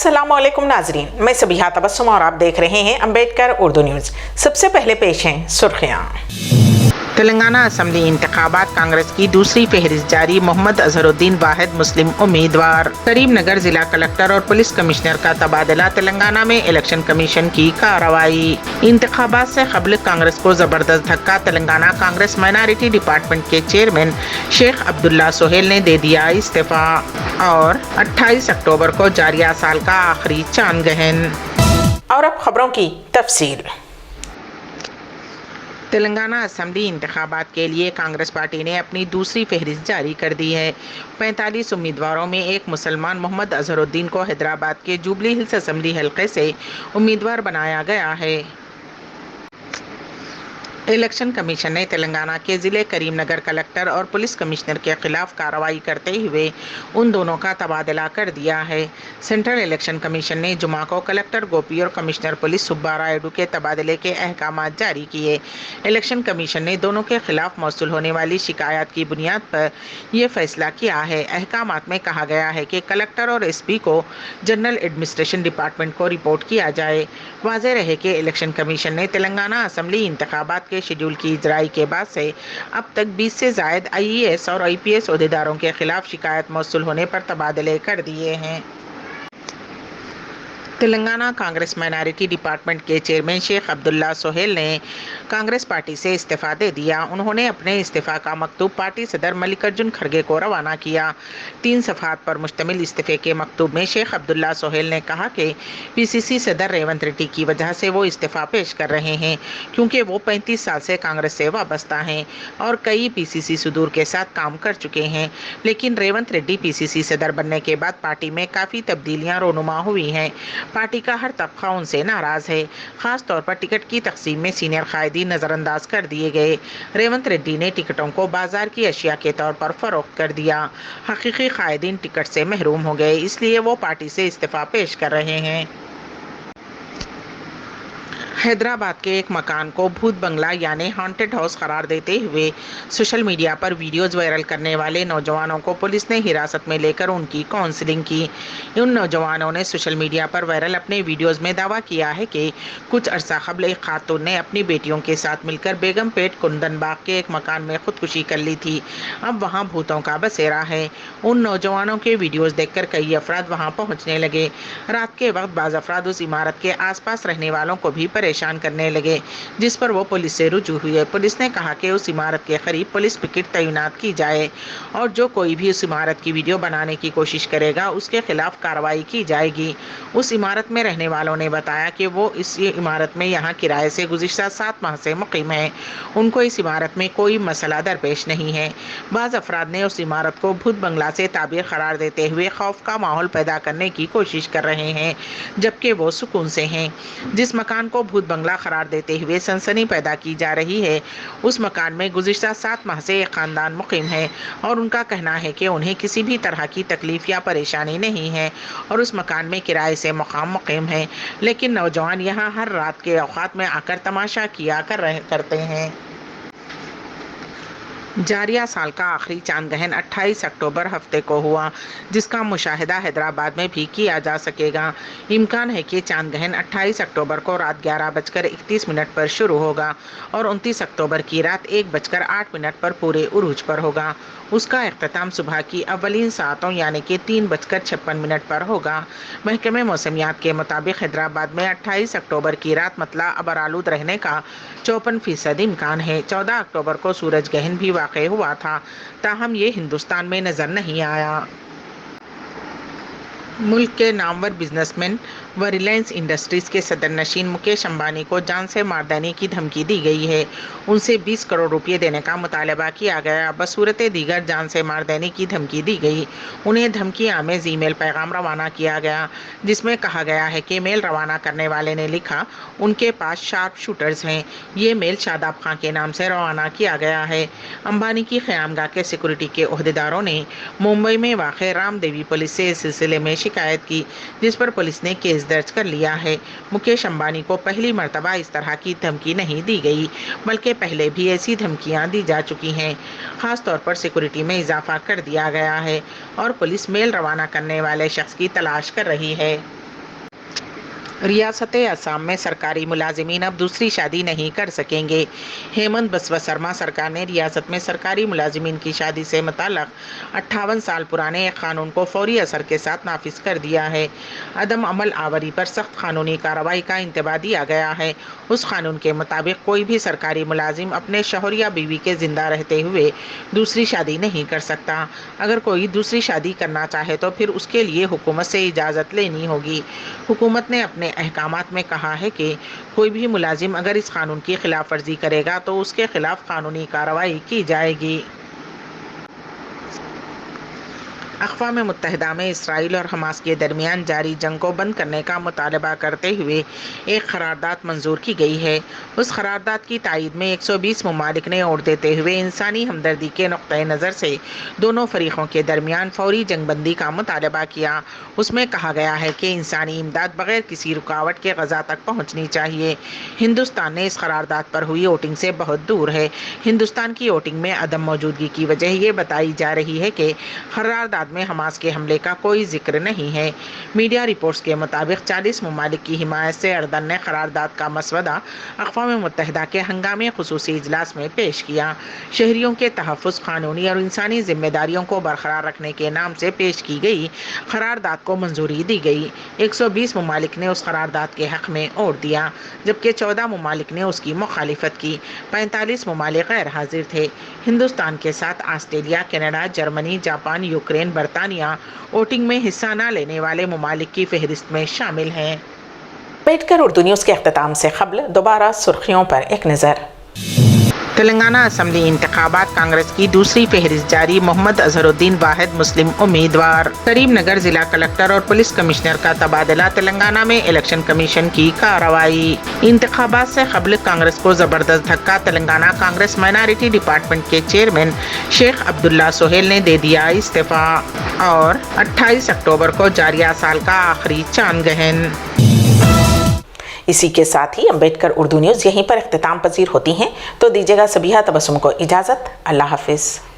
अस्सलामुअलैकुम नाजरीन, मैं सबिहा तबस्सुम और आप देख रहे हैं अम्बेडकर उर्दू न्यूज़। सबसे पहले पेश हैं सुर्खियाँ। तेलंगाना असम्बली इंतखाबात कांग्रेस की दूसरी फहरिस्त जारी। मोहम्मद अजहरुद्दीन वाहिद मुस्लिम उम्मीदवार। करीमनगर जिला कलेक्टर और पुलिस कमिश्नर का तबादला। तेलंगाना में इलेक्शन कमीशन की कार्रवाई। इंतखाबात से कबल कांग्रेस को जबरदस्त धक्का। तेलंगाना कांग्रेस माइनॉरिटी डिपार्टमेंट के चेयरमैन शेख अब्दुल्ला सोहेल ने दे दिया इस्तीफा और 28 अक्टूबर को जारिया साल का आखिरी चांद गहन। और अब खबरों की तफसील। तेलंगाना असम्बली इंतखाबात के लिए कांग्रेस पार्टी ने अपनी दूसरी फहरिस्त जारी कर दी है। 45 उम्मीदवारों में एक मुसलमान मोहम्मद अजहरुद्दीन को हैदराबाद के जुबली हिल्स असम्बली हलके से उम्मीदवार बनाया गया है। इलेक्शन कमीशन ने तेलंगाना के ज़िले करीमनगर कलेक्टर और पुलिस कमिश्नर के खिलाफ कार्रवाई करते हुए उन दोनों का तबादला कर दिया है। सेंट्रल इलेक्शन कमीशन ने जुमा को कलेक्टर गोपी और कमिश्नर पुलिस सुब्बा रायडू के तबादले के अहकाम जारी किए। इलेक्शन कमीशन ने दोनों के खिलाफ मौसूल होने वाली शिकायत की बुनियाद पर यह फैसला किया है। अहकाम में कहा गया है कि कलेक्टर और एसपी को जनरल एडमिनिस्ट्रेशन डिपार्टमेंट को रिपोर्ट किया जाए। वाज़ेह रहे कि इलेक्शन कमीशन ने तेलंगाना असम्बली इंतखाबात के शेड्यूल की इजराई के बाद से अब तक 20 से ज़ायद IAS और IPS ओहदेदारों के खिलाफ शिकायत मौसूल होने पर तबादले कर दिए हैं। तेलंगाना कांग्रेस माइनॉरिटी डिपार्टमेंट के चेयरमैन शेख अब्दुल्ला सोहेल ने कांग्रेस पार्टी से इस्तीफा दे दिया। उन्होंने अपने इस्तीफा का मकतूब पार्टी सदर मल्लिकार्जुन खड़गे को रवाना किया। 3 सफ़ात पर मुश्तमिल इस्तीफे के मकतूब में शेख अब्दुल्ला सोहेल ने कहा कि PCC सदर रेवंत रेड्डी की वजह से वो इस्तीफा पेश कर रहे हैं, क्योंकि वो 35 साल से कांग्रेस से वाबस्ता हैं और कई PCC सुदूर के साथ काम कर चुके हैं। लेकिन रेवंत रेड्डी PCC सदर बनने के बाद पार्टी में काफ़ी तब्दीलियाँ रोनुमा हुई हैं। पार्टी का हर तबका उनसे नाराज है। खास तौर पर टिकट की तकसीम में सीनियर कायदीन नज़रअंदाज कर दिए गए। रेवंत रेड्डी ने टिकटों को बाजार की अशिया के तौर पर फरोख्त कर दिया। हकीकी कायदीन टिकट से महरूम हो गए, इसलिए वो पार्टी से इस्तीफा पेश कर रहे हैं। हैदराबाद के एक मकान को भूत बंगला यानी हॉन्टेड हाउस करार देते हुए सोशल मीडिया पर वीडियोज़ वायरल करने वाले नौजवानों को पुलिस ने हिरासत में लेकर उनकी काउंसलिंग की। उन नौजवानों ने सोशल मीडिया पर वायरल अपने वीडियोज़ में दावा किया है कि कुछ अरसा कबल एक खातून ने अपनी बेटियों के साथ मिलकर बेगमपेट कुंदन बाग के एक मकान में खुदकुशी कर ली थी। अब वहाँ भूतों का बसेरा है। उन नौजवानों के वीडियोज़ देखकर कई अफराद वहाँ पहुँचने लगे। रात के वक्त बाज़ अफराद उस इमारत के आसपास रहने वालों को भी परेशान करने लगे, जिस पर वो पुलिस से रुजू हुए। पुलिस ने कहा कि उस इमारत के करीब पुलिस पिकेट तैनात की जाए और जो कोई भी उस इमारत की वीडियो बनाने की कोशिश करेगा उसके खिलाफ कार्रवाई की जाएगी। उस इमारत में रहने वालों ने बताया कि वो इस इमारत में यहाँ किराए से गुज़िश्ता 7 माह से मुक़ीम है। उनको इस इमारत में कोई मसला दरपेश नहीं है। बाज़ अफराद ने उस इमारत को भूत बंगला से ताबीर करार देते हुए खौफ का माहौल पैदा करने की कोशिश कर रहे हैं, जबकि वो सुकून से हैं। जिस मकान को भूत बंगला करार देते हुए सनसनी पैदा की जा रही है, उस मकान में गुज़िश्ता 7 माह से एक ख़ानदान मुक़ीम है और उनका कहना है कि उन्हें किसी भी तरह की तकलीफ या परेशानी नहीं है और उस मकान में किराए से मुक़ीम है। लेकिन नौजवान यहाँ हर रात के औक़ात में आकर तमाशा किया करते हैं। जारिया साल का आखिरी चांद ग्रहण 28 अक्टूबर हफ्ते को हुआ, जिसका मुशाहिदा हैदराबाद में भी किया जा सकेगा। इम्कान है कि चांद ग्रहण 28 अक्टूबर को रात 11:31 पर शुरू होगा और 29 अक्टूबर की रात 1:08 पर पूरे उरूज पर होगा। उसका इख्तिताम सुबह की अव्वलीन सातों यानी कि 3:56 पर होगा। महकमे मौसमियात के मुताबिक हैदराबाद में 28 अक्टूबर की रात मतला अबरालूद रहने का 54% इम्कान है। 14 अक्टूबर को सूरज ग्रहण भी वाक़ई हुआ था, ताहम ये हिंदुस्तान में नज़र नहीं आया। मुल्क के नामवर बिजनेसमैन व रिलायंस इंडस्ट्रीज़ के सदर नशीन मुकेश अंबानी को जान से मार देने की धमकी दी गई है। उनसे 20 करोड़ रुपये देने का मुतालबा किया गया। बसूरत दीगर जान से मार देने की धमकी दी गई। उन्हें धमकी आमेज़ ईमेल पैगाम रवाना किया गया, जिसमें कहा गया है कि मेल रवाना करने वाले ने लिखा उनके पास शार्प शूटर्स हैं। ये मेल शादाब खां के नाम से रवाना किया गया है। अंबानी की क़यामगाह के सिक्योरिटी के ओहदेदारों ने मुंबई में वाक़ रामदेवी पुलिस से इस सिलसिले में शिकायत की, जिस पर पुलिस ने केस दर्ज कर लिया है। मुकेश अंबानी को पहली मर्तबा इस तरह की धमकी नहीं दी गई, बल्कि पहले भी ऐसी धमकियां दी जा चुकी हैं। खास तौर पर सिक्योरिटी में इजाफा कर दिया गया है और पुलिस मेल रवाना करने वाले शख्स की तलाश कर रही है। रियासत असम में सरकारी मुलाजिमीन अब दूसरी शादी नहीं कर सकेंगे। हेमंत बिस्वा शर्मा सरकार ने रियासत में सरकारी मुलाजिमीन की शादी से मुताल्लिक 58 साल पुराने एक कानून को फौरी असर के साथ नाफिज कर दिया है। अदम अमल आवरी पर सख्त कानूनी कार्रवाई का इंतबाह दिया गया है। उस कानून के मुताबिक कोई भी सरकारी मुलाजिम अपने शौहर या बीवी के जिंदा रहते हुए दूसरी शादी नहीं कर सकता। अगर कोई दूसरी शादी करना चाहे तो फिर उसके लिए हुकूमत से इजाज़त लेनी होगी। हुकूमत ने अपने अहकामात में कहा है कि कोई भी मुलाजिम अगर इस कानून की खिलाफ वर्जी करेगा तो उसके खिलाफ कानूनी कार्रवाई की जाएगी। अक़वाम मुत्तहिदा में इसराइल और हमास के दरमियान जारी जंग को बंद करने का मुतालबा करते हुए एक करारदाद मंजूर की गई है। उस करारदाद की तायीद में 120 ममालिक ने वोट देते हुए इंसानी हमदर्दी के नुक्ते नज़र से दोनों फरीकों के दरमियान फौरी जंगबंदी का मुतालबा किया। उसमें कहा गया है कि इंसानी इमदाद बगैर किसी रुकावट के गज़ा तक पहुँचनी चाहिए। हिंदुस्तान ने इस करारदाद पर हुई वोटिंग से बहुत दूर है। हिंदुस्तान की वोटिंग में अदम मौजूदगी की वजह ये बताई जा रही है कि करारदाद में हमास के हमले का कोई जिक्र नहीं है। मीडिया रिपोर्ट्स के मुताबिक 40 ममालिक की हिमायत से अर्दन ने करारदाद का मसवदा अक़वाम मुत्तहिदा के हंगामी खुसूसी इजलास में पेश किया। शहरियों के तहफ़्फ़ुज़, कानूनी और इंसानी जिम्मेदारियों को बरकरार रखने के नाम से पेश की गई करारदाद को मंजूरी दी गई। 120 ममालिक ने उस करारदाद के हक़ में वोट दिया, जबकि 14 ममालिक ने उसकी मुखालिफत की। 45 ममालिक गैर हाजिर थे। हिंदुस्तान के साथ Australia, Canada, Germany, Japan, Ukraine, बरतानिया वोटिंग में हिस्सा न लेने वाले ममालिक की फहरिस्त में शामिल हैं। बैठकर उर्दू न्यूज़ के अख्ताम से क़ब्ल दोबारा सुर्खियों पर एक नज़र। तेलंगाना असम्बली इंतखाबात, कांग्रेस की दूसरी फहरिस्त जारी। मोहम्मद अजहरुद्दीन वाहिद मुस्लिम उम्मीदवार। करीमनगर जिला कलेक्टर और पुलिस कमिश्नर का तबादला। तेलंगाना में इलेक्शन कमीशन की कार्रवाई। इंतखाबात से कबल कांग्रेस को जबरदस्त धक्का। तेलंगाना कांग्रेस माइनॉरिटी डिपार्टमेंट के चेयरमैन शेख अब्दुल्ला सोहेल ने दे दिया इस्तीफा और 28 अक्टूबर को जारिया साल का आखिरी चांद गहन। इसी के साथ ही अम्बेडकर उर्दू न्यूज़ यहीं पर इख्तिताम पजीर होती हैं, तो दीजिएगा सबीहा तबस्सुम को इजाज़त। अल्लाह हाफिज़।